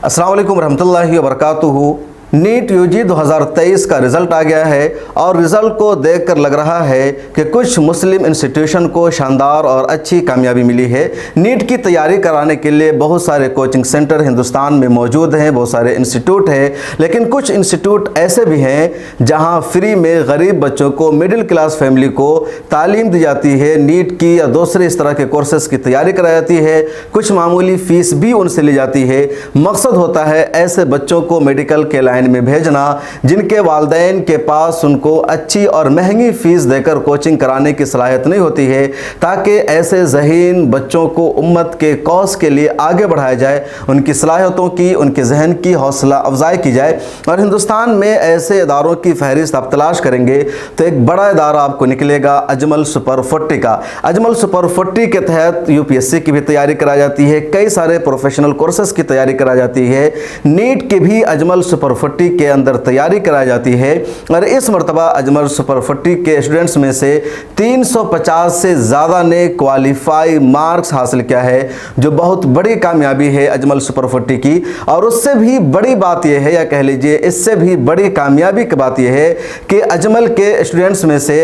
अस्सलाम वालेकुम रहमतुल्लाहि व बरकातुहू। नीट यूजी 2023 का रिज़ल्ट आ गया है और रिज़ल्ट को देखकर लग रहा है कि कुछ मुस्लिम इंस्टीट्यूशन को शानदार और अच्छी कामयाबी मिली है। नीट की तैयारी कराने के लिए बहुत सारे कोचिंग सेंटर हिंदुस्तान में मौजूद हैं, बहुत सारे इंस्टीट्यूट हैं, लेकिन कुछ इंस्टीट्यूट ऐसे भी हैं जहां फ्री में गरीब बच्चों को, मिडिल क्लास फैमिली को तालीम दी जाती है, नीट की या दूसरे इस तरह के कोर्सेज़ की तैयारी कराई जाती है, कुछ मामूली फ़ीस भी उनसे ली जाती है। मकसद होता है ऐसे बच्चों को मेडिकल के लाइन में भेजना जिनके वालिदैन के पास उनको अच्छी और महंगी फीस देकर कोचिंग कराने की सलाहियत नहीं होती है, ताकि ऐसे ज़हीन बच्चों को उम्मत के कौस के लिए आगे बढ़ाया जाए, उनकी सलाहियतों की, उनके जहन की हौसला अफजाई की जाए। और हिंदुस्तान में ऐसे इदारों की फहरिस्त आप तलाश करेंगे तो एक बड़ा इदारा आपको निकलेगा, अजमल सुपर 40 का। अजमल सुपर 40 के तहत यूपीएससी की भी तैयारी कराई जाती है, कई सारे प्रोफेशनल कोर्सेज की तैयारी कराई जाती है, नीट की भी अजमल सुपर 40 के अंदर तैयारी कराई जाती है। और इस मरतबा अजमल सुपर 40 के स्टूडेंट्स में से 350 से ज़्यादा ने क्वालिफाई मार्क्स हासिल किया है, जो बहुत बड़ी कामयाबी है अजमल सुपर 40 की। और उससे भी बड़ी बात यह है, या कह लीजिए इससे भी बड़ी कामयाबी की बात यह है कि अजमल के स्टूडेंट्स में से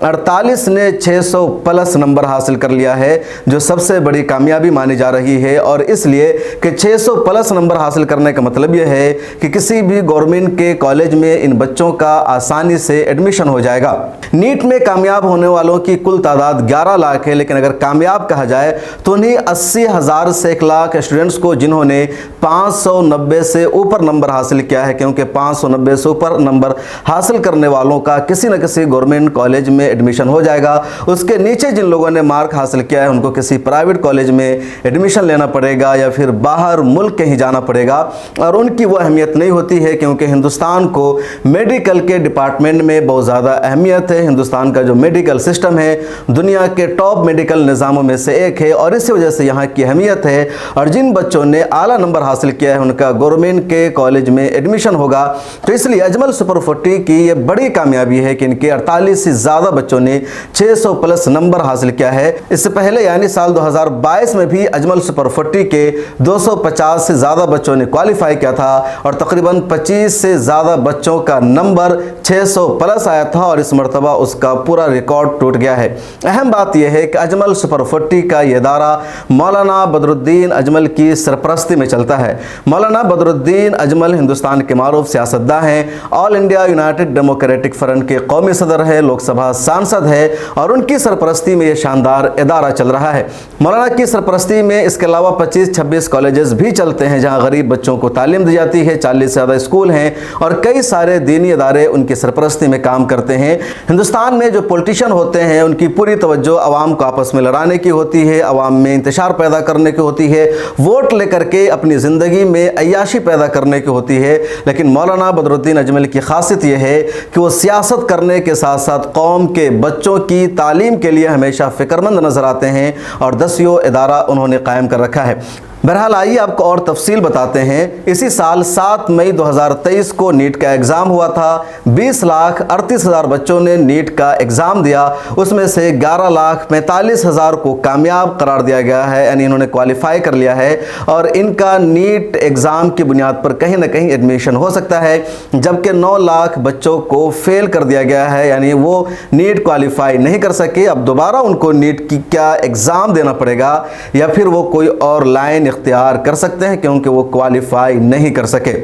48 ने 600 प्लस नंबर हासिल कर लिया है, जो सबसे बड़ी कामयाबी मानी जा रही है। और इसलिए कि 600 प्लस नंबर हासिल करने का मतलब यह है कि किसी भी गवर्नमेंट के कॉलेज में इन बच्चों का आसानी से एडमिशन हो जाएगा। नीट में कामयाब होने वालों की कुल तादाद 11 लाख है, लेकिन अगर कामयाब कहा जाए तो उन्हीं 80,000 से 1 लाख स्टूडेंट्स को जिन्होंने 590 से ऊपर नंबर हासिल किया है, क्योंकि 590 से ऊपर नंबर हासिल करने वालों का किसी न किसी गवर्नमेंट कॉलेज में एडमिशन हो जाएगा। उसके नीचे जिन लोगों ने मार्क हासिल किया है उनको किसी प्राइवेट कॉलेज में एडमिशन लेना पड़ेगा या फिर बाहर मुल्क कहीं जाना पड़ेगा, और उनकी वो अहमियत नहीं होती है, क्योंकि हिंदुस्तान को मेडिकल के डिपार्टमेंट में बहुत ज़्यादा अहमियत है। हिंदुस्तान का जो मेडिकल सिस्टम है दुनिया के टॉप मेडिकल निज़ामों में से एक है, और इसी वजह से यहाँ की अहमियत है। और जिन बच्चों ने आला नंबर हासिल किया है उनका गवर्नमेंट के कॉलेज में एडमिशन होगा। तो इसलिए अजमल सुपर 40 की ये बड़ी कामयाबी है कि इनके 48 से ज़्यादा बच्चों ने 600 प्लस नंबर हासिल किया है। इससे पहले यानी साल 2022 में भी अजमल सुपर 40 के 250 से ज़्यादा बच्चों ने क्वालिफाई किया था, और तकरीबन 25 से ज़्यादा बच्चों का नंबर 600 प्लस आया था, और इस मरतबा उसका पूरा रिकॉर्ड टूट गया है। अहम बात यह है कि अजमल सुपर 40 का ये इदारा मौलाना बदरुद्दीन अजमल की सरपरस्ती में चलता है। मौलाना बदरुद्दीन अजमल हिंदुस्तान के मारूफ सियासतदान हैं, all India United democratic front के कौमी सदर है, लोकसभा सांसद है, और उनकी सरपरस्ती में यह शानदार इदारा चल रहा है। मौलाना की सरपरस्ती में इसके अलावा 25-26 कॉलेजेस भी चलते हैं जहाँ गरीब बच्चों को तालीम दी जाती है, 40 से ज़्यादा स्कूल हैं, और कई सारे दीनी इदारे उनकी सरपरस्ती में काम करते हैं। हिंदुस्तान में जो पॉलिटिशियन होते हैं उनकी पूरी तवज्जो आवाम को आपस में लड़ाने की होती है, आवाम में इंतशार पैदा करने की होती है, वोट लेकर के अपनी ज़िंदगी में अय्याशी पैदा करने की होती है। लेकिन मौलाना बदरुद्दीन अजमल की खासियत यह है कि वो सियासत करने के साथ साथ कौम के बच्चों की तालीम के लिए हमेशा फ़िक्रमंद नज़र आते हैं, और 10 इदारा उन्होंने कायम कर रखा है। बहरहाल आइए आपको और तफसील बताते हैं। इसी साल 7 मई 2023 को नीट का एग्ज़ाम हुआ था। 20,38,000 बच्चों ने नीट का एग्ज़ाम दिया, उसमें से 11,45,000 को कामयाब करार दिया गया है, यानी इन्होंने क्वालिफाई कर लिया है, और इनका नीट एग्ज़ाम की बुनियाद पर कहीं ना कहीं एडमिशन हो सकता है। जबकि 9 लाख बच्चों को फेल कर दिया गया है, यानी वो नीट क्वालिफाई नहीं कर सके। अब दोबारा उनको नीट की क्या एग्ज़ाम देना पड़ेगा, या फिर वो कोई और लाइन इख्तियार कर सकते हैं, क्योंकि वो क्वालिफाई नहीं कर सके।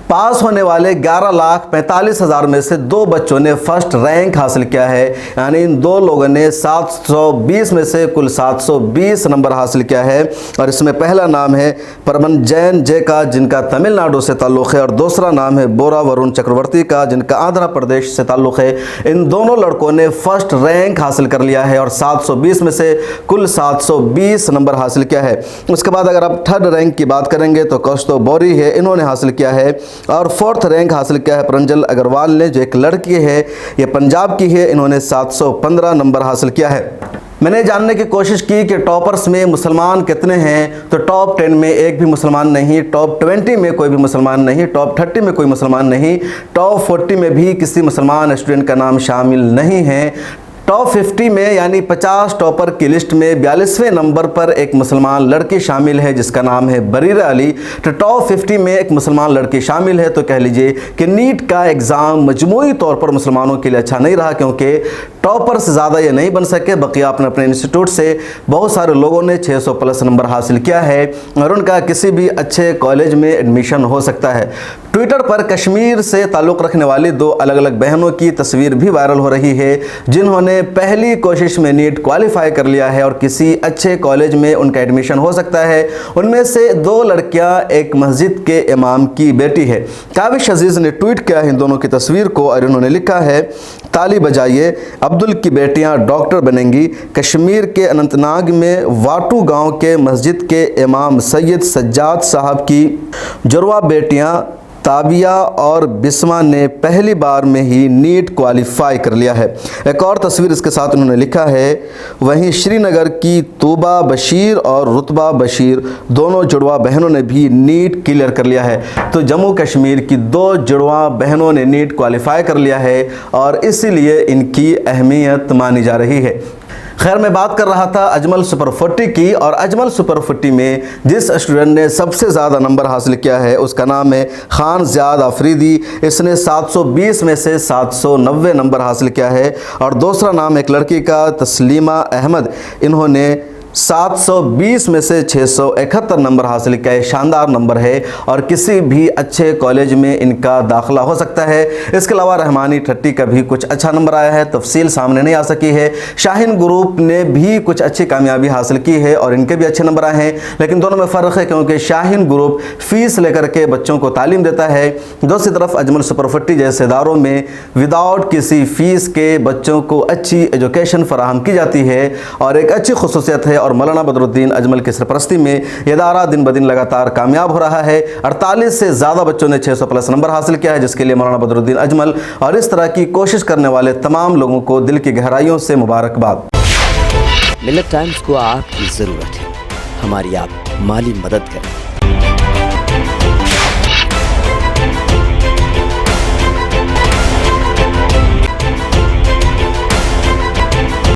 पास होने वाले 11,45,000 में से 2 बच्चों ने फर्स्ट रैंक हासिल किया है, यानी इन 2 लोगों ने 720 में से कुल 720 नंबर हासिल किया है। और इसमें पहला नाम है परमन जैन जे का, जिनका तमिलनाडु से ताल्लुक़ है, और दूसरा नाम है बोरा वरुण चक्रवर्ती का, जिनका आंध्र प्रदेश से ताल्लुक़ है। इन दोनों लड़कों ने फर्स्ट रैंक हासिल कर लिया है, और 720 में से कुल 720 नंबर हासिल किया है। उसके बाद अगर आप थर्ड रैंक की बात करेंगे तो कौस्तुभ बोरी है, इन्होंने हासिल किया है, और 4th रैंक हासिल किया है प्रंजल अग्रवाल ने, जो एक लड़की है, ये पंजाब की है, इन्होंने 715 नंबर हासिल किया है। मैंने जानने की कोशिश की कि टॉपर्स में मुसलमान कितने हैं, तो टॉप 10 में एक भी मुसलमान नहीं, टॉप 20 में कोई भी मुसलमान नहीं, टॉप 30 में कोई मुसलमान नहीं, टॉप 40 में भी किसी मुसलमान स्टूडेंट का नाम शामिल नहीं है। टॉप 50 में यानी 50 टॉपर की लिस्ट में 42वें नंबर पर एक मुसलमान लड़की शामिल है जिसका नाम है बरीरा अली। तो टॉप 50 में एक मुसलमान लड़की शामिल है, तो कह लीजिए कि नीट का एग्ज़ाम मजमूई तौर पर मुसलमानों के लिए अच्छा नहीं रहा, क्योंकि टॉपर से ज़्यादा ये नहीं बन सके। बकिया अपने इंस्टीट्यूट से बहुत सारे लोगों ने 600 प्लस नंबर हासिल किया है और उनका किसी भी अच्छे कॉलेज में एडमिशन हो सकता है। ट्विटर पर कश्मीर से ताल्लुक़ रखने वाली 2 अलग अलग बहनों की तस्वीर भी वायरल हो रही है जिन्होंने पहली कोशिश में नीट क्वालिफाई कर लिया है और किसी अच्छे कॉलेज में उनका एडमिशन हो सकता है। उनमें से 2 लड़कियां एक मस्जिद के इमाम की बेटी है। काविश अजीज़ ने ट्वीट किया है इन दोनों की तस्वीर को और इन्होंने लिखा है, ताली बजाइए, अब्दुल की बेटियां डॉक्टर बनेंगी। कश्मीर के अनंतनाग में वाटू गांव के मस्जिद के इमाम सैयद सज्जाद साहब की जुड़वा बेटियां ताबिया और बिस्मा ने पहली बार में ही नीट क्वालिफाई कर लिया है। एक और तस्वीर इसके साथ उन्होंने लिखा है, वहीं श्रीनगर की तूबा बशीर और रुतबा बशीर दोनों जुड़वा बहनों ने भी नीट क्लियर कर लिया है। तो जम्मू कश्मीर की 2 जुड़वा बहनों ने नीट क्वालिफाई कर लिया है और इसीलिए इनकी अहमियत मानी जा रही है। खैर, मैं बात कर रहा था अजमल सुपर 40 की, और अजमल सुपर 40 में जिस स्टूडेंट ने सबसे ज़्यादा नंबर हासिल किया है उसका नाम है खान ज़ियाद आफरीदी। इसने 720 में से 790 नंबर हासिल किया है। और दूसरा नाम एक लड़की का तस्लीमा अहमद, इन्होंने 720 में से 671 नंबर हासिल किया है। शानदार नंबर है और किसी भी अच्छे कॉलेज में इनका दाखिला हो सकता है। इसके अलावा रहमानी ठट्टी का भी कुछ अच्छा नंबर आया है, तफसील सामने नहीं आ सकी है। शाहीन ग्रुप ने भी कुछ अच्छी कामयाबी हासिल की है और इनके भी अच्छे नंबर आए हैं, लेकिन दोनों में फ़र्क है क्योंकि शाहीन ग्रुप फ़ीस लेकर के बच्चों को तालीम देता है। दूसरी तरफ अजमल सुपर 40 जैसे इदारों में विदाउट किसी फ़ीस के बच्चों को अच्छी एजुकेशन फराहम की जाती है और एक अच्छी खुसूसियत है। और मौलाना बदरुद्दीन अजमल की सरपरस्ती में यह इदारा दिन ब दिन लगातार कामयाब हो रहा है। 48 से ज़्यादा बच्चों ने 600 प्लस नंबर हासिल किया है, जिसके लिए मौलाना बदरुद्दीन अजमल और इस तरह की कोशिश करने वाले तमाम लोगों को दिल की गहराइयों से मुबारकबाद। मिल्लत टाइम्स को आपकी ज़रूरत है, हमारी आप माली मदद करें।